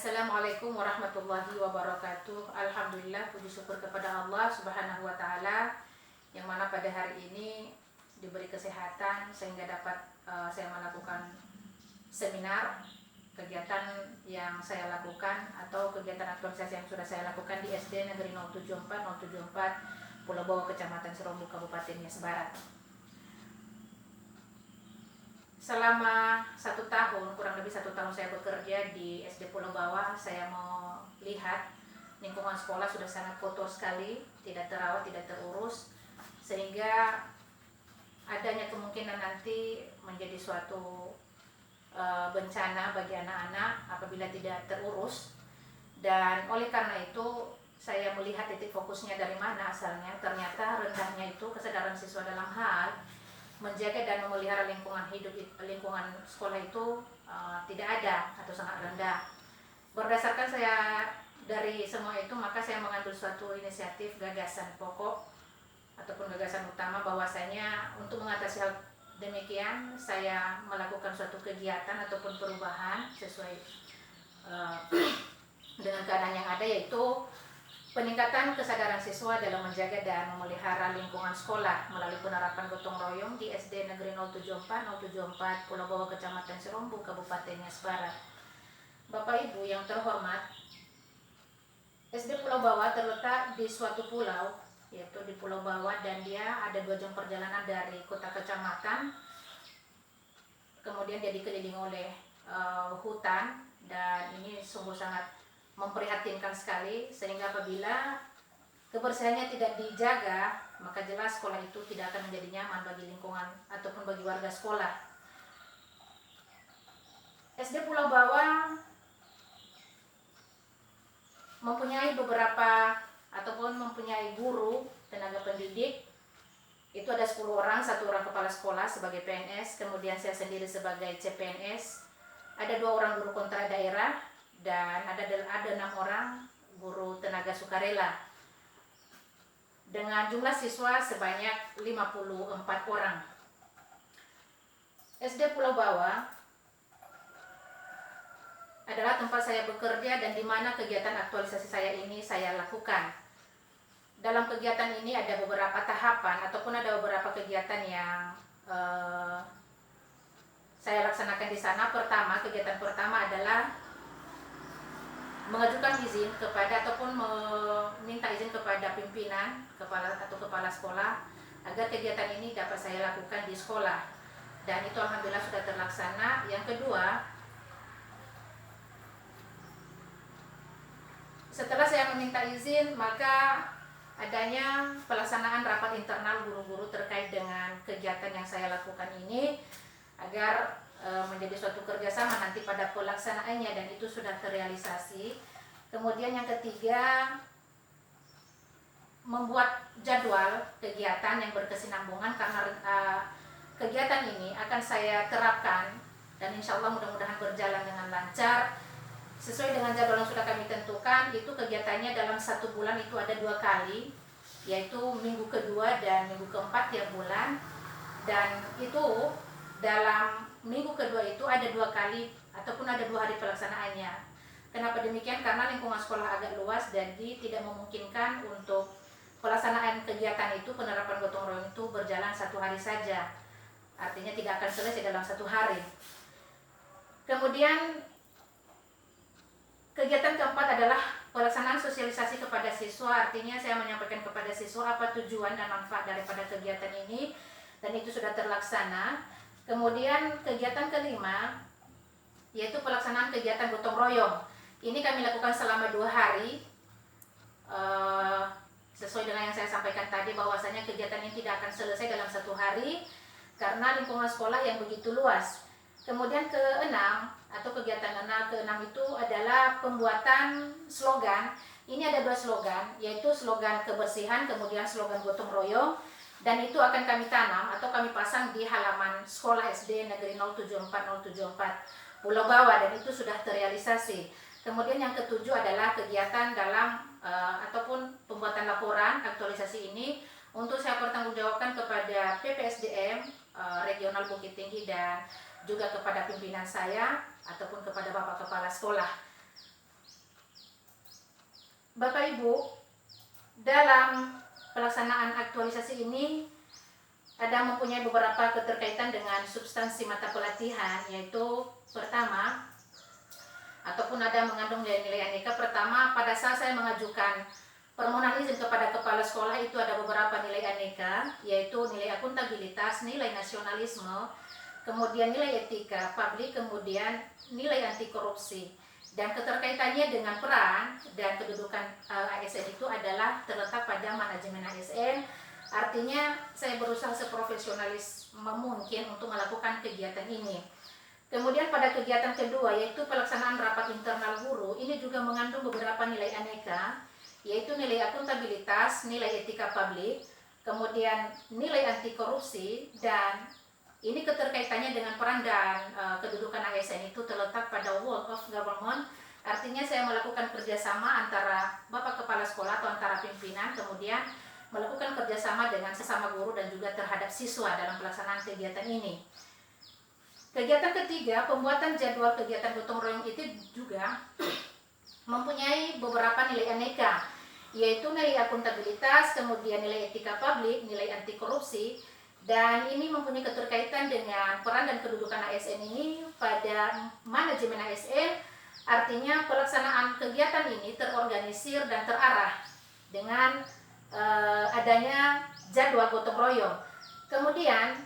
Assalamualaikum warahmatullahi wabarakatuh. Alhamdulillah, puji syukur kepada Allah Subhanahu wa taala yang mana pada hari ini diberi kesehatan sehingga dapat saya melakukan seminar kegiatan yang saya lakukan atau kegiatan aktualisasi yang sudah saya lakukan di SD Negeri 074 Pulau Bawah, Kecamatan Serombu, Kabupaten Nias Barat. Selama 1 tahun, kurang lebih 1 tahun saya bekerja di SD Pulau Bawah, saya mau lihat lingkungan sekolah sudah sangat kotor sekali, tidak terawat, tidak terurus, sehingga adanya kemungkinan nanti menjadi suatu bencana bagi anak-anak apabila tidak terurus. Dan oleh karena itu saya melihat titik fokusnya dari mana asalnya. Ternyata rendahnya itu kesadaran siswa dalam hal menjaga dan memelihara lingkungan sekolah itu tidak ada atau sangat rendah. Berdasarkan saya dari semua itu, maka saya mengambil suatu inisiatif gagasan pokok ataupun gagasan utama bahwasanya untuk mengatasi hal demikian saya melakukan suatu kegiatan ataupun perubahan sesuai dengan keadaan yang ada, yaitu peningkatan kesadaran siswa dalam menjaga dan memelihara lingkungan sekolah melalui penerapan gotong royong di SD Negeri 074 Pulau Bawah, Kecamatan Serombu, Kabupaten Nias Barat. Bapak Ibu yang terhormat, SD Pulau Bawah terletak di suatu pulau, yaitu di Pulau Bawah, dan dia ada 2 jam perjalanan dari kota kecamatan. Kemudian dia dikelilingi oleh hutan, dan ini sungguh sangat memprihatinkan sekali, sehingga apabila kebersihannya tidak dijaga, maka jelas sekolah itu tidak akan menjadi nyaman bagi lingkungan ataupun bagi warga sekolah. SD Pulau Bawah mempunyai beberapa ataupun mempunyai guru, tenaga pendidik. Itu ada 10 orang, 1 orang kepala sekolah sebagai PNS, kemudian saya sendiri sebagai CPNS. Ada 2 orang guru kontra daerah, dan ada 6 orang guru tenaga sukarela dengan jumlah siswa sebanyak 54 orang. SD Pulau Bawah adalah tempat saya bekerja dan di mana kegiatan aktualisasi saya ini saya lakukan. Dalam kegiatan ini ada beberapa tahapan ataupun ada beberapa kegiatan yang saya laksanakan di sana. Kegiatan pertama adalah mengajukan izin kepada ataupun meminta izin kepada pimpinan kepala sekolah agar kegiatan ini dapat saya lakukan di sekolah, dan itu alhamdulillah sudah terlaksana. Yang kedua, setelah saya meminta izin, maka adanya pelaksanaan rapat internal guru-guru terkait dengan kegiatan yang saya lakukan ini agar menjadi suatu kerjasama nanti pada pelaksanaannya, dan itu sudah terrealisasi. Kemudian yang ketiga, membuat jadwal kegiatan yang berkesinambungan, karena kegiatan ini akan saya terapkan dan insya Allah mudah-mudahan berjalan dengan lancar sesuai dengan jadwal yang sudah kami tentukan. Itu kegiatannya dalam 1 bulan itu ada 2 kali, yaitu minggu kedua dan minggu keempat tiap bulan, dan itu dalam minggu kedua itu ada 2 kali ataupun ada 2 hari pelaksanaannya. Kenapa demikian? Karena lingkungan sekolah agak luas, jadi tidak memungkinkan untuk pelaksanaan kegiatan itu, penerapan gotong royong itu berjalan 1 hari saja. Artinya tidak akan selesai dalam 1 hari. Kemudian kegiatan keempat adalah pelaksanaan sosialisasi kepada siswa. Artinya saya menyampaikan kepada siswa apa tujuan dan manfaat daripada kegiatan ini, dan itu sudah terlaksana. Kemudian kegiatan kelima yaitu pelaksanaan kegiatan gotong royong. Ini kami lakukan selama 2 hari. Sesuai dengan yang saya sampaikan tadi, bahwasanya kegiatan ini tidak akan selesai dalam 1 hari karena lingkungan sekolah yang begitu luas. Kemudian keenam atau kegiatan keenam itu adalah pembuatan slogan. Ini ada 2 slogan, yaitu slogan kebersihan, kemudian slogan gotong royong. Dan itu akan kami tanam atau kami pasang di halaman sekolah SD Negeri 074 Pulau Bawah, dan itu sudah terrealisasi. Kemudian yang ketujuh adalah kegiatan dalam ataupun pembuatan laporan aktualisasi ini untuk saya pertanggungjawabkan kepada PPSDM Regional Bukit Tinggi dan juga kepada pimpinan saya ataupun kepada Bapak Kepala Sekolah. Bapak Ibu, dalam pelaksanaan aktualisasi ini ada mempunyai beberapa keterkaitan dengan substansi mata pelatihan, yaitu pertama, ataupun ada mengandung nilai-nilai aneka. Pertama, pada saat saya mengajukan permohonan izin kepada kepala sekolah itu ada beberapa nilai aneka, yaitu nilai akuntabilitas, nilai nasionalisme, kemudian nilai etika publik, kemudian nilai anti korupsi. Dan keterkaitannya dengan peran dan kedudukan ASN itu adalah terletak pada manajemen ASN. Artinya saya berusaha seprofesionalis mungkin untuk melakukan kegiatan ini. Kemudian pada kegiatan kedua, yaitu pelaksanaan rapat internal guru, ini juga mengandung beberapa nilai aneka, yaitu nilai akuntabilitas, nilai etika publik, kemudian nilai anti korupsi, dan ini keterkaitannya dengan peran dan kedudukan ASN itu terletak pada work of government. Artinya saya melakukan kerjasama antara Bapak Kepala Sekolah atau antara pimpinan, kemudian melakukan kerjasama dengan sesama guru dan juga terhadap siswa dalam pelaksanaan kegiatan ini. Kegiatan ketiga, pembuatan jadwal kegiatan gotong royong itu juga mempunyai beberapa nilai aneka, yaitu nilai akuntabilitas, kemudian nilai etika publik, nilai anti korupsi. Dan ini mempunyai keterkaitan dengan peran dan kedudukan ASN ini pada manajemen ASN. Artinya pelaksanaan kegiatan ini terorganisir dan terarah dengan adanya jadwal gotong royong. Kemudian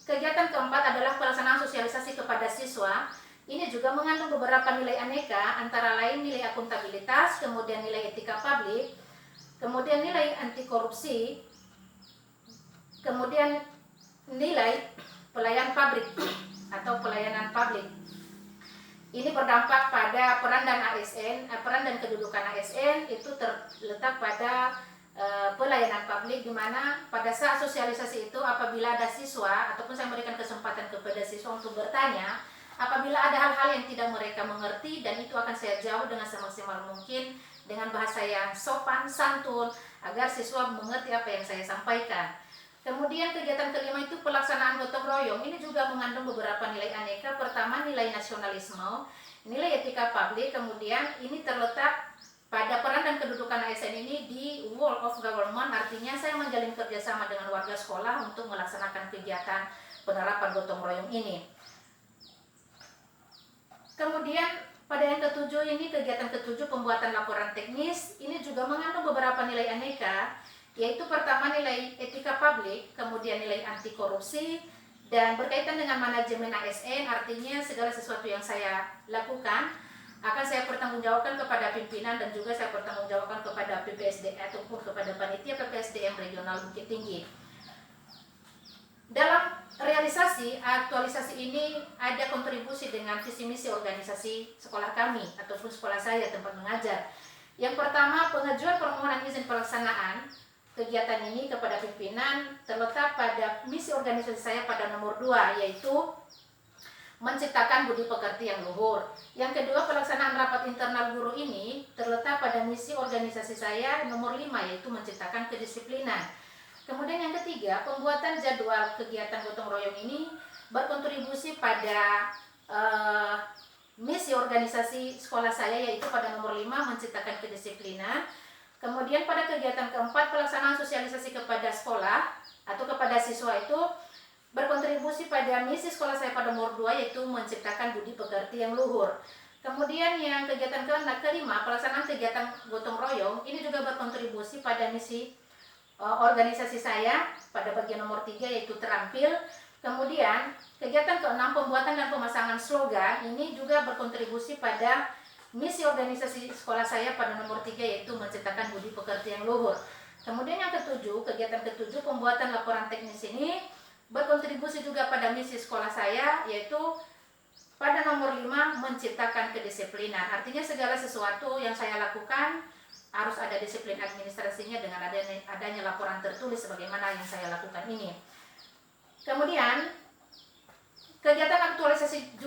kegiatan keempat adalah pelaksanaan sosialisasi kepada siswa. Ini juga mengandung beberapa nilai aneka, antara lain nilai akuntabilitas, kemudian nilai etika publik, kemudian nilai anti korupsi, kemudian nilai pelayan publik atau pelayanan publik. Ini berdampak pada peran dan ASN, peran dan kedudukan ASN itu terletak pada pelayanan publik, di mana pada saat sosialisasi itu apabila ada siswa ataupun saya memberikan kesempatan kepada siswa untuk bertanya, apabila ada hal-hal yang tidak mereka mengerti, dan itu akan saya jawab dengan semaksimal mungkin dengan bahasa yang sopan, santun, agar siswa mengerti apa yang saya sampaikan. Kemudian kegiatan kelima itu pelaksanaan gotong royong. Ini juga mengandung beberapa nilai aneka. Pertama, nilai nasionalisme, nilai etika publik, kemudian ini terletak pada peran dan kedudukan ASN ini di world of government. Artinya saya menjalin kerjasama dengan warga sekolah untuk melaksanakan kegiatan penerapan gotong royong ini. Kemudian pada yang ketujuh ini, kegiatan ketujuh pembuatan laporan teknis. Ini juga mengandung beberapa nilai aneka, yaitu pertama nilai etika publik, kemudian nilai anti korupsi, dan berkaitan dengan manajemen ASN. Artinya segala sesuatu yang saya lakukan akan saya pertanggungjawabkan kepada pimpinan dan juga saya pertanggungjawabkan kepada PPSD ataupun kepada panitia PPSDM regional Bukit Tinggi. Dalam realisasi aktualisasi ini ada kontribusi dengan visi misi organisasi sekolah kami ataupun sekolah saya tempat mengajar. Yang pertama, pengajuan permohonan izin pelaksanaan kegiatan ini kepada pimpinan terletak pada misi organisasi saya pada nomor 2, yaitu menciptakan budi pekerti yang luhur. Yang kedua, pelaksanaan rapat internal guru ini terletak pada misi organisasi saya nomor 5, yaitu menciptakan kedisiplinan. Kemudian yang ketiga, pembuatan jadwal kegiatan gotong royong ini berkontribusi pada misi organisasi sekolah saya, yaitu pada nomor 5, menciptakan kedisiplinan. Kemudian pada kegiatan keempat, pelaksanaan sosialisasi kepada sekolah atau kepada siswa itu berkontribusi pada misi sekolah saya pada nomor 2, yaitu menciptakan budi pekerti yang luhur. Kemudian yang kegiatan kelima, pelaksanaan kegiatan gotong royong, ini juga berkontribusi pada misi organisasi saya pada bagian nomor 3, yaitu terampil. Kemudian kegiatan keenam, pembuatan dan pemasangan slogan, ini juga berkontribusi pada misi organisasi sekolah saya pada nomor 3, yaitu menciptakan budi pekerti yang luhur. Kemudian yang ketujuh, kegiatan ketujuh, pembuatan laporan teknis ini berkontribusi juga pada misi sekolah saya, yaitu pada nomor 5, menciptakan kedisiplinan. Artinya segala sesuatu yang saya lakukan harus ada disiplin administrasinya dengan adanya laporan tertulis sebagaimana yang saya lakukan ini. Kemudian kegiatan aktualisasi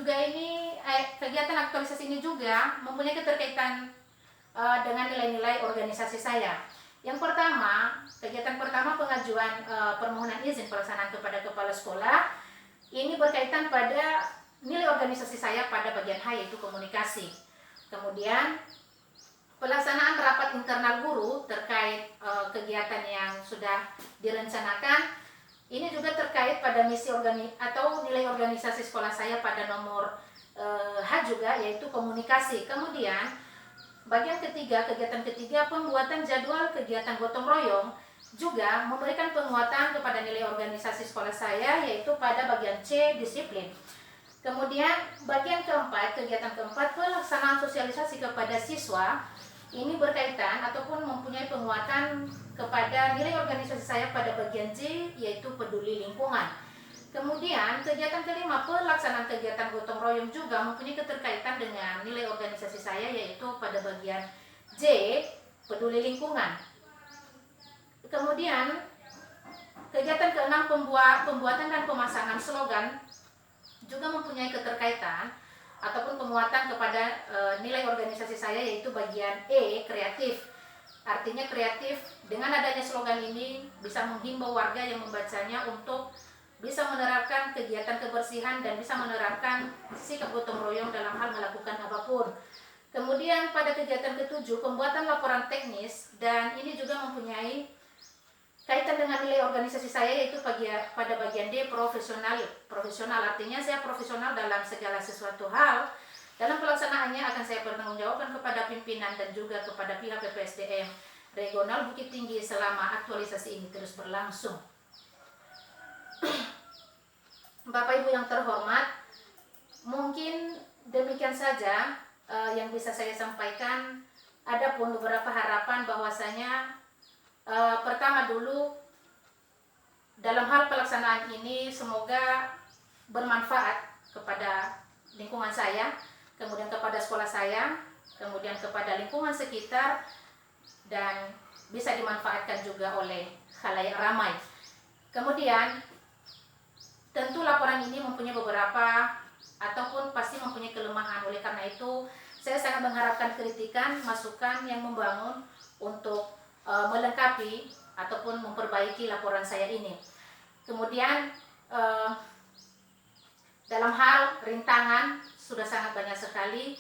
ini juga mempunyai keterkaitan dengan nilai-nilai organisasi saya. Yang pertama, kegiatan pertama pengajuan permohonan izin pelaksanaan kepada kepala sekolah. Ini berkaitan pada nilai organisasi saya pada bagian H, yaitu komunikasi. Kemudian pelaksanaan rapat internal guru terkait kegiatan yang sudah direncanakan. Ini juga terkait pada misi atau nilai organisasi sekolah saya pada nomor H juga, yaitu komunikasi. Kemudian bagian ketiga, kegiatan ketiga, pembuatan jadwal kegiatan gotong royong juga memberikan penguatan kepada nilai organisasi sekolah saya, yaitu pada bagian C, disiplin. Kemudian bagian keempat, kegiatan keempat, pelaksanaan sosialisasi kepada siswa. Ini berkaitan ataupun mempunyai penguatan kepada nilai organisasi saya pada bagian C, yaitu peduli lingkungan. Kemudian kegiatan kelima, pelaksanaan kegiatan gotong royong juga mempunyai keterkaitan dengan nilai organisasi saya, yaitu pada bagian J, peduli lingkungan. Kemudian kegiatan keenam, pembuatan dan pemasangan slogan juga mempunyai keterkaitan ataupun penguatan kepada nilai organisasi saya, yaitu bagian E, kreatif. Artinya kreatif, dengan adanya slogan ini bisa menghimbau warga yang membacanya untuk bisa menerapkan kegiatan kebersihan dan bisa menerapkan sikap gotong royong dalam hal melakukan apapun. Kemudian pada kegiatan ketujuh, pembuatan laporan teknis, dan ini juga mempunyai kaitan dengan nilai organisasi saya, yaitu pada bagian D, profesional. Artinya saya profesional dalam segala sesuatu hal. Dalam pelaksanaannya akan saya pertanggungjawabkan kepada pimpinan dan juga kepada pihak PPSDM Regional Bukit Tinggi selama aktualisasi ini terus berlangsung. Bapak Ibu yang terhormat, mungkin demikian saja yang bisa saya sampaikan. Adapun beberapa harapan bahwasanya pertama dulu, dalam hal pelaksanaan ini semoga bermanfaat kepada lingkungan saya, kemudian kepada sekolah saya, kemudian kepada lingkungan sekitar, dan bisa dimanfaatkan juga oleh khalayak ramai. Kemudian tentu laporan ini mempunyai beberapa ataupun pasti mempunyai kelemahan. Oleh karena itu saya sangat mengharapkan kritikan, masukan yang membangun untuk melengkapi ataupun memperbaiki laporan saya ini. Kemudian dalam hal rintangan sudah sangat banyak sekali.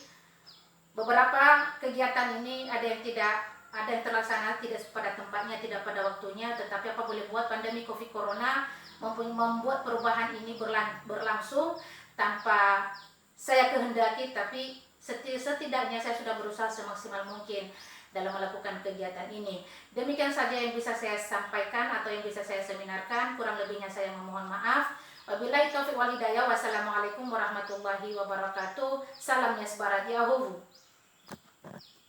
Beberapa kegiatan ini ada yang terlaksana tidak pada tempatnya, tidak pada waktunya, tetapi apa boleh buat, pandemi Covid Corona membuat perubahan ini berlangsung tanpa saya kehendaki, tapi setidaknya saya sudah berusaha semaksimal mungkin dalam melakukan kegiatan ini. Demikian saja yang bisa saya sampaikan atau yang bisa saya seminarkan. Kurang lebihnya saya memohon maaf. Wabillahi taufiq wal hidayah. Wassalamualaikum warahmatullahi wabarakatuh. Salam Yasbarat Yahuwu.